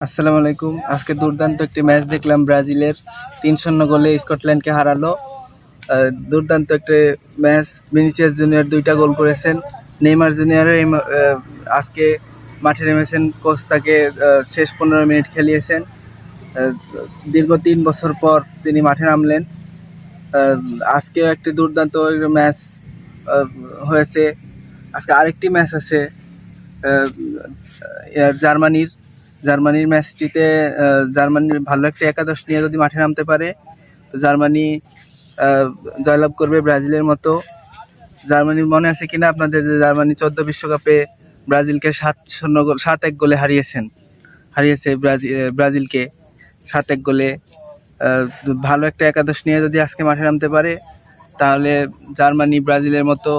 আসসালামু আলাইকুম। আজকে দুর্দান্ত একটি ম্যাচ দেখলাম। ব্রাজিলের 3-0 গোলে স্কটল্যান্ডকে হারালো। দুর্দান্ত একটা ম্যাচ। ভিনিসিয়াস জুনিয়র 2টা গোল করেছেন। নেইমার জুনিয়রও আজকে মাঠে নেমেছেন। কোচ তাকে শেষ 15 মিনিট খেলিয়েছেন। দীর্ঘ 3 বছর পর তিনি মাঠে নামলেন। আজকেও একটি দুর্দান্ত ম্যাচ হয়েছে। আজকে আরেকটি ম্যাচ আছে জার্মানির ম্যাচটিতে। জার্মানির ভালো একটা একাদশ নিয়ে যদি মাঠে নামতে পারে তো জার্মানি জয়লাভ করবে ব্রাজিলের মতো। জার্মানির মনে আছে কিনা আপনাদের যে জার্মানি 14 বিশ্বকাপে ব্রাজিলকে 7-1 গোলে হারিয়েছে ব্রাজিলকে 7-1 গোলে। ভালো একটা একাদশ নিয়ে যদি আজকে মাঠে নামতে পারে তাহলে জার্মানি ব্রাজিলের মতো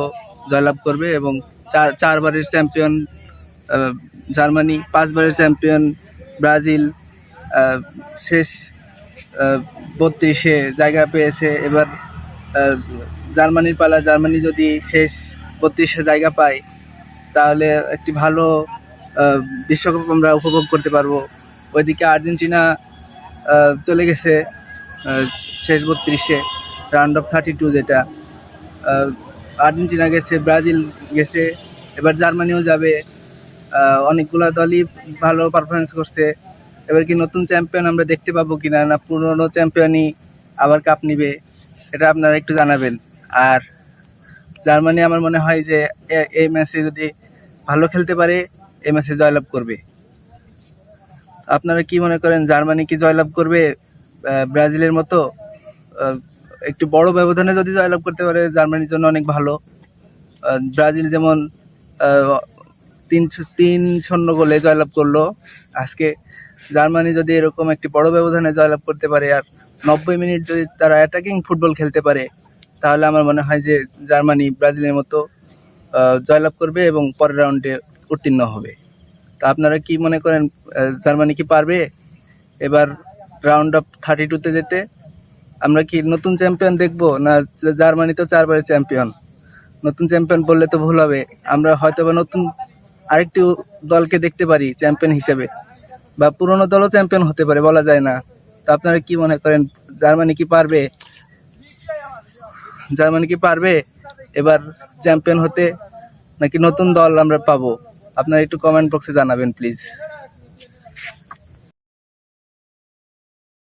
জয়লাভ করবে এবং চারবারের চ্যাম্পিয়ন জার্মানি, 5বারের চ্যাম্পিয়ন ব্রাজিল শেষ 32-এ জায়গা পেয়েছে। এবার জার্মানির পালা। জার্মানি যদি শেষ 32-এ জায়গা পায় তাহলে একটি ভালো বিশ্বকাপ আমরা উপভোগ করতে পারবো। ওইদিকে আর্জেন্টিনা চলে গেছে শেষ 32-এ, রাউন্ড অফ 32 যেটা। আর্জেন্টিনা গেছে, ব্রাজিল গেছে, এবার জার্মানিও যাবে। অনেকগুলো দলই ভালো পারফরমেন্স করছে। এবার কি নতুন চ্যাম্পিয়ন আমরা দেখতে পাবো কিনা, না পুরনো চ্যাম্পিয়নই আবার কাপ নিবে, এটা আপনারা একটু জানাবেন। আর জার্মানি আমার মনে হয় যে এই ম্যাচে যদি ভালো খেলতে পারে এই ম্যাচে জয়লাভ করবে। আপনারা কি মনে করেন, জার্মানি কি জয়লাভ করবে ব্রাজিলের মতো? একটু বড় ব্যবধানে যদি জয়লাভ করতে পারে জার্মানির জন্য অনেক ভালো। ব্রাজিল যেমন 3-0 গোলে জয়লাভ করলো, আজকে জার্মানি যদি এরকম একটি বড় ব্যবধানে জয়লাভ করতে পারে আর 90 মিনিট যদি তারা অ্যাটাকিং ফুটবল খেলতে পারে তাহলে আমার মনে হয় যে জার্মানি ব্রাজিলের মতো জয়লাভ করবে এবং পরের রাউন্ডে উত্তীর্ণ হবে। তা আপনারা কি মনে করেন, জার্মানি কি পারবে এবার রাউন্ড অফ 32-তে যেতে? আমরা কি নতুন চ্যাম্পিয়ন দেখবো, না জার্মানি তো 4বারের চ্যাম্পিয়ন? নতুন চ্যাম্পিয়ন বললে তো ভুল হবে। আমরা হয়তো বা নতুন আরেকটি দলকে দেখতে পারি চ্যাম্পিয়ন হিসেবে, বা পুরনো দলও চ্যাম্পিয়ন হতে পারে, বলা যায় না। তো আপনারা কি মনে করেন, জার্মানি কি পারবে এবার চ্যাম্পিয়ন হতে, নাকি নতুন দল আমরা পাবো? আপনারা একটু কমেন্ট বক্সে জানাবেন প্লিজ।